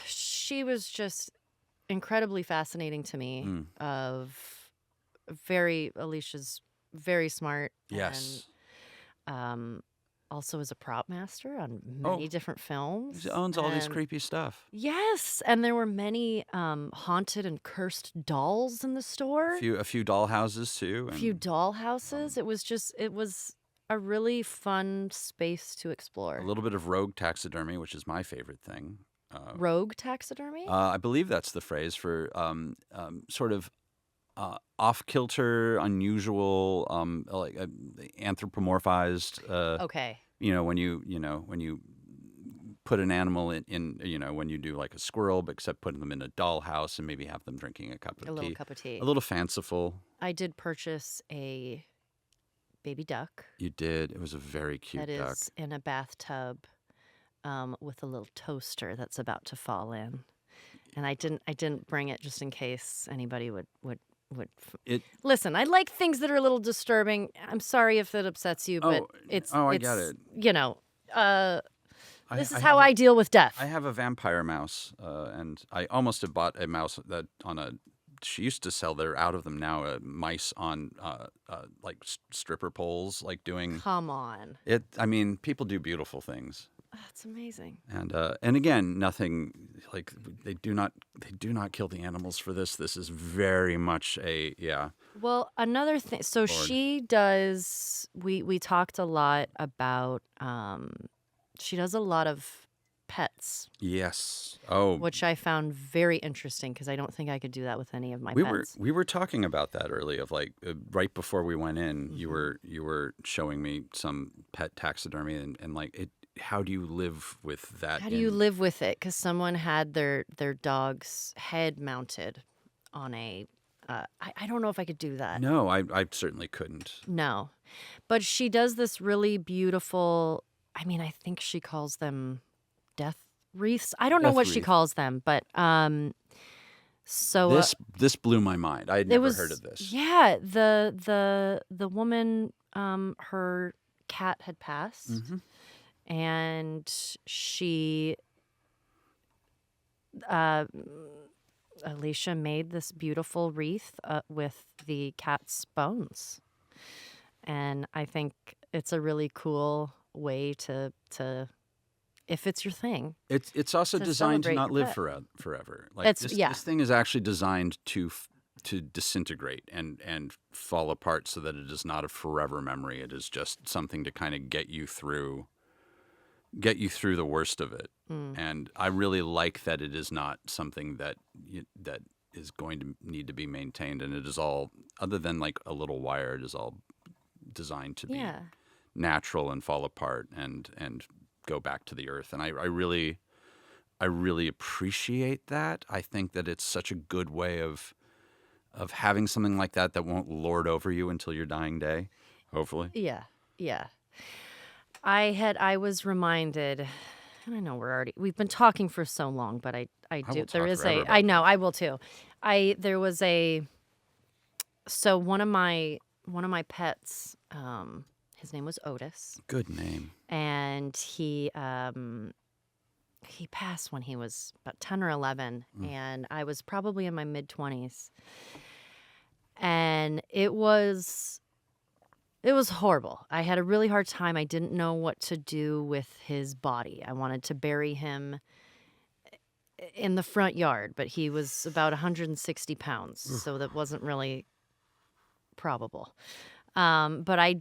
she was just incredibly fascinating to me. Alicia's very smart. Yes. And also is a prop master on many different films. He owns all these creepy stuff. Yes, and there were many haunted and cursed dolls in the store. A few doll houses too. A few doll houses. It was a really fun space to explore. A little bit of rogue taxidermy, which is my favorite thing. Rogue taxidermy? I believe that's the phrase for sort of off-kilter, unusual, like anthropomorphized. Okay. When you put an animal in when you do like a squirrel, but except putting them in a dollhouse and maybe have them drinking a cup of tea. A little cup of tea. A little fanciful. I did purchase a baby duck. You did. It was a very cute duck. That is in a bathtub with a little toaster that's about to fall in. And I didn't bring it just in case anybody would listen. I like things that are a little disturbing. I'm sorry if it upsets you, but I get it. This is how I deal with death. I have a vampire mouse, and I almost have bought a mouse that she used to sell. They're out of them now. Mice on like stripper poles, like doing. Come on. I mean, people do beautiful things. That's amazing. And again, nothing like they do not kill the animals for this. This is very much Well, another thing. So she does. We talked a lot about. She does a lot of pets. Yes. Oh. Which I found very interesting because I don't think I could do that with any of my pets. We were talking about that earlier. Of like right before we went in, you were showing me some pet taxidermy and like it. How do you live with that? How do you live with it? Because someone had their dog's head mounted on a. I don't know if I could do that. No, I certainly couldn't. No, but she does this really beautiful. I mean, I think she calls them death wreaths. I don't know what she calls them, but so this blew my mind. I had never heard of this. Yeah, the woman, her cat had passed. Mm-hmm. And she, Alicia made this beautiful wreath with the cat's bones. And I think it's a really cool way to if it's your thing. It's also designed to not live forever. Like this thing is actually designed to disintegrate and fall apart so that it is not a forever memory. It is just something to kind of get you through the worst of it. And I really like that it is not something that is going to need to be maintained, and it is all, other than like a little wire, it is all designed to be natural and fall apart and go back to the earth. And I really appreciate that. I think that it's such a good way of having something like that won't lord over you until your dying day, hopefully. Yeah. I was reminded, and I know we've been talking for so long, but I do. There is I know, I will too. There was so one of my pets, his name was Otis. Good name. And he passed when he was about 10 or 11, and I was probably in my mid-20s. And it was horrible. I had a really hard time. I didn't know what to do with his body. I wanted to bury him in the front yard, but he was about 160 pounds, so that wasn't really probable. But I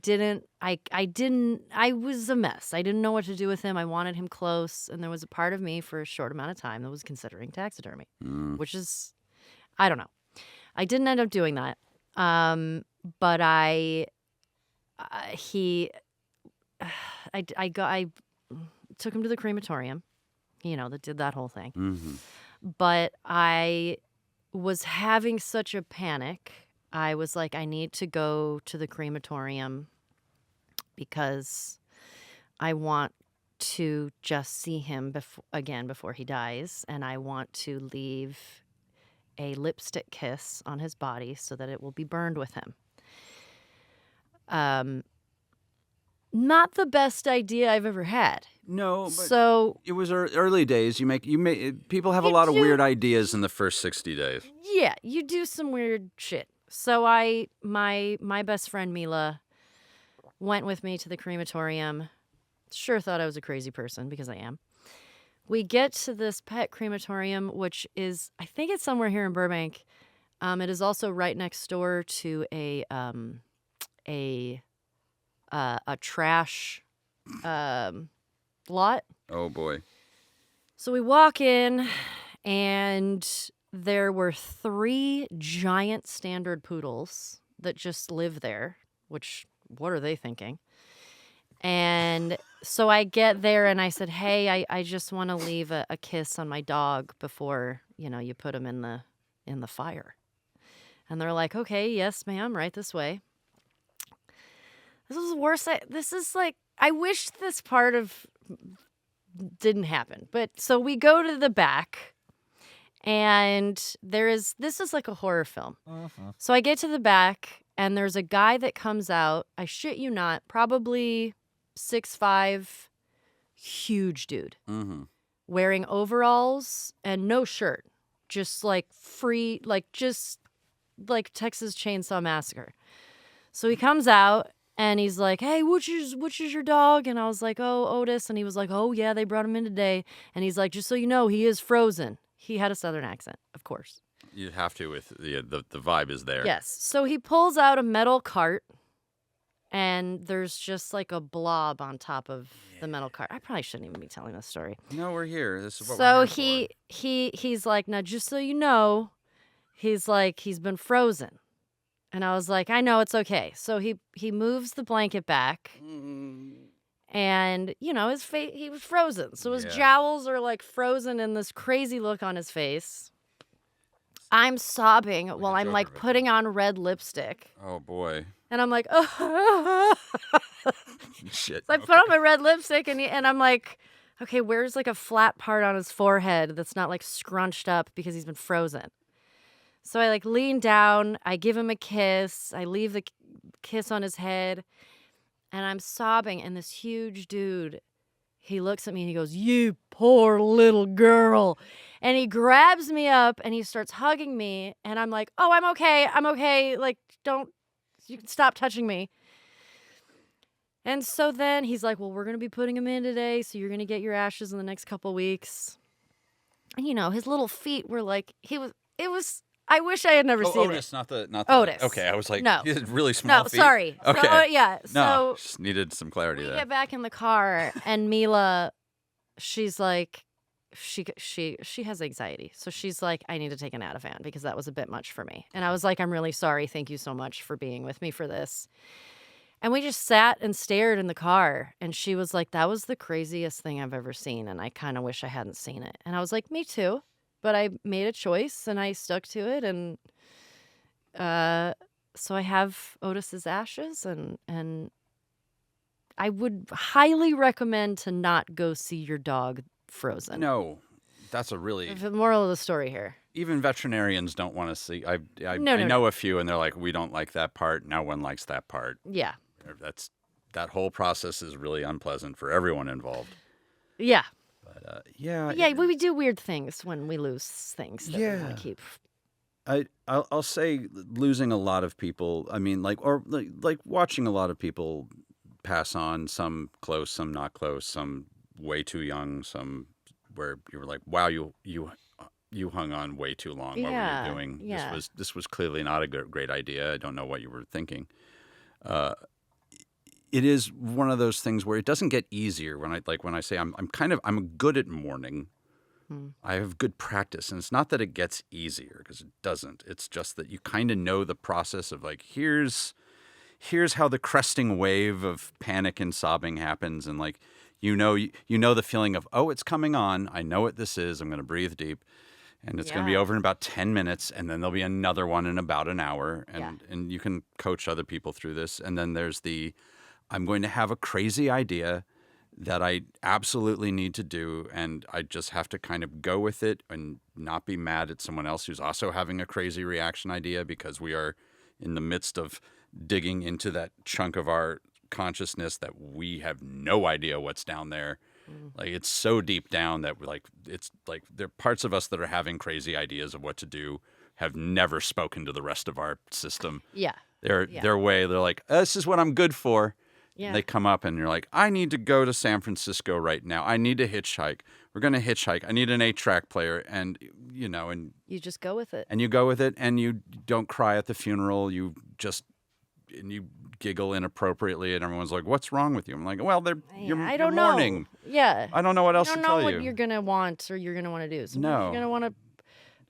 was a mess. I didn't know what to do with him. I wanted him close, and there was a part of me for a short amount of time that was considering taxidermy, which is, I don't know. I didn't end up doing that. But I took him to the crematorium, that did that whole thing. Mm-hmm. But I was having such a panic. I was like, I need to go to the crematorium because I want to just see him again before he dies, and I want to leave a lipstick kiss on his body so that it will be burned with him. Not the best idea I've ever had. No, but So it was early days. People have a lot of weird ideas in the first 60 days. yeah, you do some weird shit. So my best friend Mila went with me to the crematorium. Sure thought I was a crazy person because I am. We get to this pet crematorium, which is, I think it's somewhere here in Burbank. It is also right next door to a trash lot. Oh boy. So we walk in, and there were 3 giant standard poodles that just live there, which, what are they thinking? And so I get there and I said, hey, I just want to leave a kiss on my dog before, you put him in the fire. And they're like, okay, yes, ma'am, right this way. This was the worst. I wish this part of didn't happen. But so we go to the back, and this is like a horror film. So I get to the back, and there's a guy that comes out, I shit you not, probably 6'5", huge dude, wearing overalls and no shirt, just like free, just like Texas Chainsaw Massacre. So he comes out and he's like, hey, which is your dog? And I was like, oh, Otis. And he was like, oh yeah, they brought him in today. And he's like, just so you know, he is frozen. He had a Southern accent, of course. You'd have to with the vibe is there. Yes. So he pulls out a metal cart, and there's just like a blob on top of the metal cart. I probably shouldn't even be telling this story. No, we're here. This is what So we're here he's like, now just so you know, he's like, he's been frozen. And I was like, I know, it's okay. So he moves the blanket back, and his face, he was frozen. So his jowls are like frozen in this crazy look on his face. I'm sobbing while I'm like putting on red lipstick. Oh boy. And I'm like, oh. Shit. So I put on my red lipstick, and I'm like, okay, where's like a flat part on his forehead that's not like scrunched up because he's been frozen? So I like lean down, I give him a kiss, I leave the kiss on his head, and I'm sobbing. And this huge dude, he looks at me and he goes, you poor little girl. And he grabs me up and he starts hugging me. And I'm like, oh, I'm okay. Like, you can stop touching me. And so then he's like, well, we're going to be putting him in today, so you're going to get your ashes in the next couple weeks. And, his little feet were like, I wish I had never seen Otis, it. not the. Otis. Okay, I was like, No. he had really small No, feet. sorry. Okay. So, yeah. No, So just needed some clarity we there. get back in the car, and Mila, she's like, she has anxiety. So she's like, I need to take an Ativan because that was a bit much for me. And I was like, I'm really sorry. Thank you so much for being with me for this. And we just sat and stared in the car. And she was like, that was the craziest thing I've ever seen. And I kind of wish I hadn't seen it. And I was like, me too. But I made a choice and I stuck to it. And so I have Otis's ashes. And I would highly recommend to not go see your dog frozen. No, that's a really... The moral of the story here. Even veterinarians don't want to see... I No. know a few, and they're like, we don't like that part. No one likes that part. Yeah. That whole process is really unpleasant for everyone involved. Yeah. But yeah, we do weird things when we lose things that we want to keep. I'll say losing a lot of people. I mean, like watching a lot of people pass on. Some close, some not close. Some way too young. Some where you were like, wow, you hung on way too long. What were you doing? Yeah. This was clearly not a great idea. I don't know what you were thinking. It is one of those things where it doesn't get easier when I say I'm good at mourning. I have good practice, and it's not that it gets easier because it doesn't. It's just that you kind of know the process of like here's how the cresting wave of panic and sobbing happens, and like you know the feeling of, oh, it's coming on. I know what this is. I'm going to breathe deep. And it's going to be over in about 10 minutes, and then there'll be another one in about an hour. And you can coach other people through this. And then there's I'm going to have a crazy idea that I absolutely need to do, and I just have to kind of go with it and not be mad at someone else who's also having a crazy reaction idea, because we are in the midst of digging into that chunk of our consciousness that we have no idea what's down there. Like, it's so deep down that it's like there are parts of us that are having crazy ideas of what to do, have never spoken to the rest of our system. Yeah. They're like, this is what I'm good for. Yeah. And they come up and you're like, I need to go to San Francisco right now. I need to hitchhike. We're going to hitchhike. I need an 8-track player. And, and You just go with it. and you go with it, and you don't cry at the funeral. You giggle inappropriately, and everyone's like, what's wrong with you? I'm like, well, you're mourning. Yeah. I don't know what else to tell you. You don't know what you're going to want or you're going to want to do. So No. you're going to want to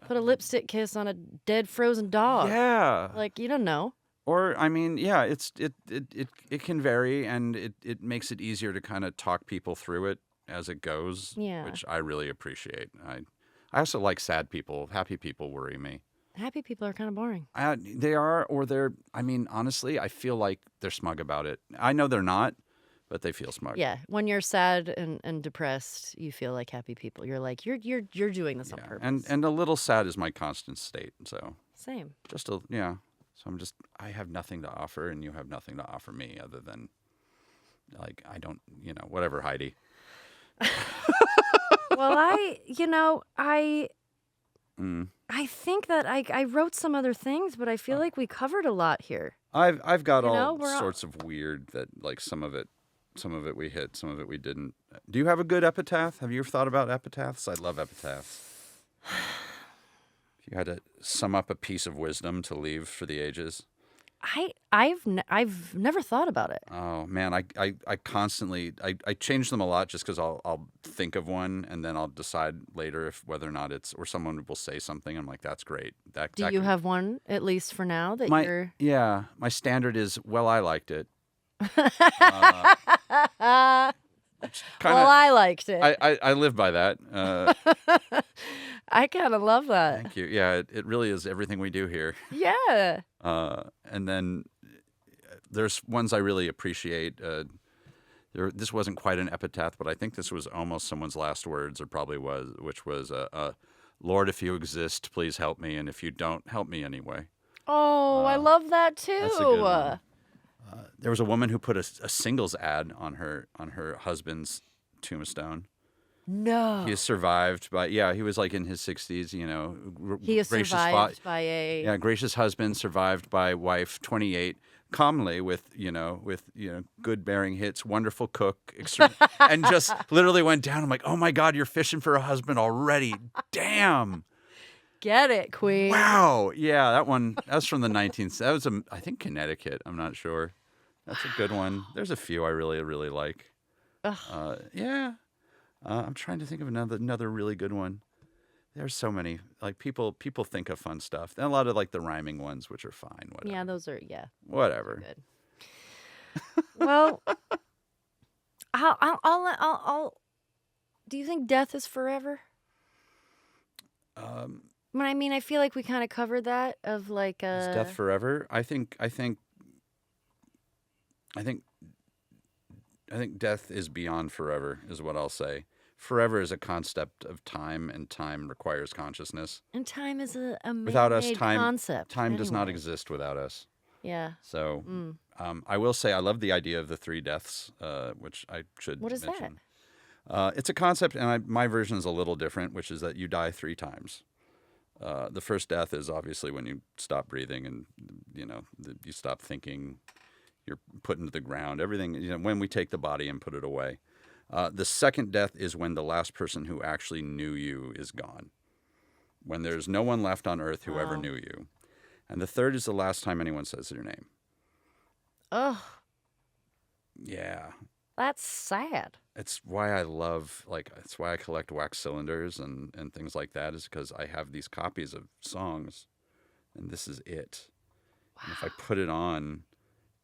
put a lipstick kiss on a dead frozen dog. Yeah. Like, you don't know. Or, I mean, yeah, it can vary, and it makes it easier to kind of talk people through it as it goes, Yeah. which I really appreciate. I also like sad people. Happy people worry me. Happy people are kind of boring. They are, or they're, I mean, honestly, I feel like they're smug about it. I know they're not, but they feel smug. Yeah. When you're sad and depressed, you feel like happy people. You're like, you're doing this on purpose. And a little sad is my constant state. So Same. yeah. So I have nothing to offer, and you have nothing to offer me other than, like, I don't, whatever, Heidi. Well, I think that I wrote some other things, but I feel like we covered a lot here. I've got all we're sorts of weird that, like, some of it we hit, some of it we didn't. Do you have a good epitaph? Have you ever thought about epitaphs? I love epitaphs. If you had to sum up a piece of wisdom to leave for the ages. I've never thought about it. Oh man, I constantly I change them a lot just because I'll think of one, and then I'll decide later whether or not or someone will say something. I'm like, that's great. Do you have one, at least for now, that you're? Yeah, my standard is, well, I liked it. I liked it. I live by that. I kind of love that. Thank you. Yeah, it really is everything we do here. Yeah. And then there's ones I really appreciate. This wasn't quite an epitaph, but I think this was almost someone's last words, or probably was, which was, Lord, if you exist, please help me, and if you don't, help me anyway. Oh, I love that too. That's a good one. There was a woman who put a singles ad on her husband's tombstone. No. He is survived by, he was like in his 60s, He is survived by a... Yeah, gracious husband, survived by wife, 28, calmly with good bearing hits, wonderful cook, and just literally went down. I'm like, oh my God, you're fishing for a husband already. Damn. Get it, Queen. Wow. Yeah, that was from the 19th. That was, I think, Connecticut. I'm not sure. That's a good one. There's a few I really, really like. Yeah. I'm trying to think of another really good one. There's so many. Like, people think of fun stuff. And a lot of, like, the rhyming ones, which are fine. Whatever. Yeah, those are, Whatever. Good. Well, I'll do you think death is forever? I mean, I feel like we kind of covered that of like Is death forever? I think death is beyond forever, is what I'll say. Forever is a concept of time, and time requires consciousness. And time is a without us, man-made time concept. Time does not exist without us. Yeah. So, I will say I love the idea of the 3 deaths, which I should What is mention. It's a concept, and my version is a little different, which is that you die 3 times. The first death is obviously when you stop breathing, and you stop thinking. You're put into the ground. Everything, when we take the body and put it away. The second death is when the last person who actually knew you is gone. When there's no one left on earth who ever knew you. And the third is the last time anyone says your name. Ugh. Yeah. That's sad. It's why I it's why I collect wax cylinders and things like that, is because I have these copies of songs, and this is it. Wow. And if I put it on,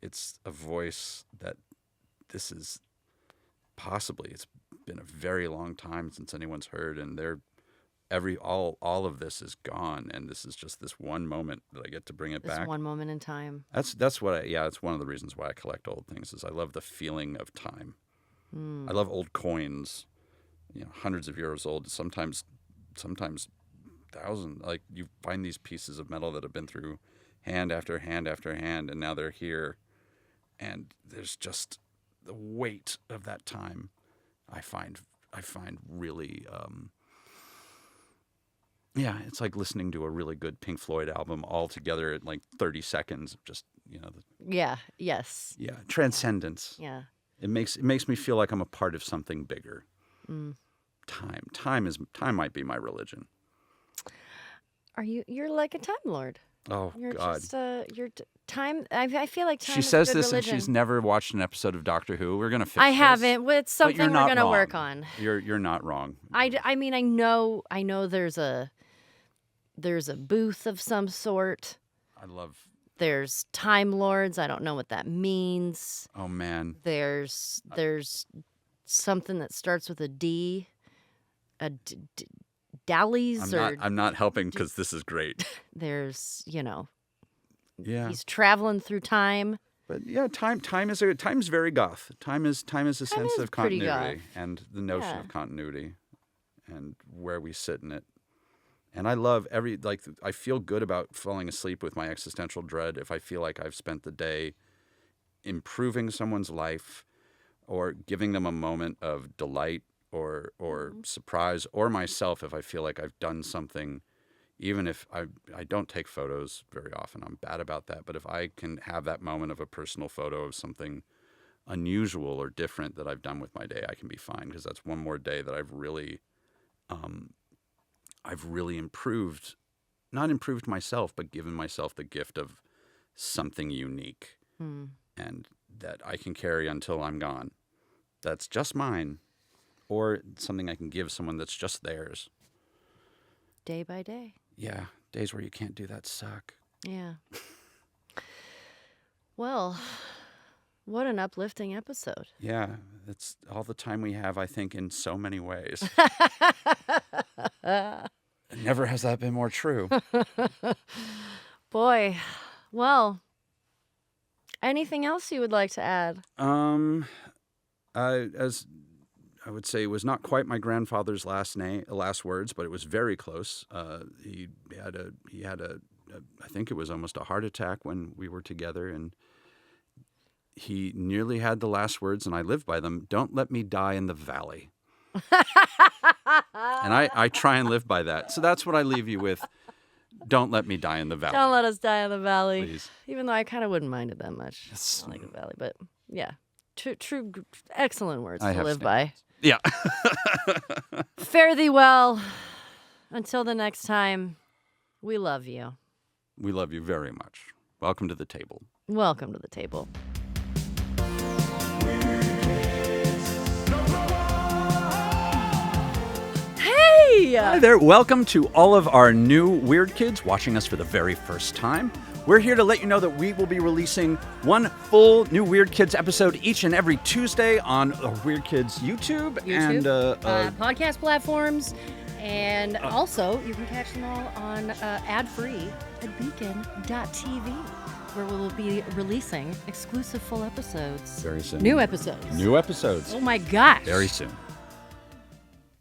it's a voice that it's been a very long time since anyone's heard, and all of this is gone, and this is just this one moment that I get to bring it back. This one moment in time. That's what it's one of the reasons why I collect old things, is I love the feeling of time. I love old coins, hundreds of years old, sometimes thousands. Like, you find these pieces of metal that have been through hand after hand after hand, and now they're here. And there's just the weight of that time I find really, it's like listening to a really good Pink Floyd album all together in like 30 seconds. Just, Yes. Yeah. Transcendence. Yeah. It makes me feel like I'm a part of something bigger. Time might be my religion. You're like a Time Lord. Oh, You're God. just time. I feel like time. She is says good this religion. and she's never watched an episode of Doctor Who. We're gonna fix I this. haven't. Well, it's But something you're we're not gonna wrong. work on. You're not wrong. I mean, I know there's a booth of some sort. There's Time Lords. I don't know what that means. Oh, man. There's something that starts with a D. Dallies I'm not helping because this is great. There's, Yeah. he's traveling through time. But yeah, time's very goth. Time is a sense is of pretty continuity goth. and the notion Yeah. of continuity and where we sit in it. And I love I feel good about falling asleep with my existential dread if I feel like I've spent the day improving someone's life or giving them a moment of delight or surprise, or myself if I feel like I've done something. Even if I don't take photos very often, I'm bad about that. But if I can have that moment of a personal photo of something unusual or different that I've done with my day, I can be fine, because that's one more day that I've really improved, not improved myself, but given myself the gift of something unique and that I can carry until I'm gone. That's just mine, or something I can give someone that's just theirs. Day by day. Yeah, days where you can't do that suck. Yeah. Well, what an uplifting episode. Yeah, that's all the time we have, I think, in so many ways. Never has that been more true. Boy, well, anything else you would like to add? As I would say, it was not quite my grandfather's last words, but it was very close. He had a I think it was almost a heart attack when we were together, and he nearly had the last words, and I live by them. Don't let me die in the valley. And I try and live by that. So that's what I leave you with. Don't let me die in the valley. Don't let us die in the valley. Please. Even though I kind of wouldn't mind it that much. Yes. I like the valley, but yeah. True, excellent words I to have live by. Yeah. Fare thee well. Until the next time, we love you. We love you very much. Welcome to the table. Welcome to the table. Hey! Hi there. Welcome to all of our new Weird Kids watching us for the very first time. We're here to let you know that we will be releasing one full new Weird Kids episode each and every Tuesday on Weird Kids YouTube. And podcast platforms. And also, you can catch them all on ad-free at beacon.tv, where we will be releasing exclusive full episodes. very soon. New episodes. New episodes. Oh my gosh. Very soon.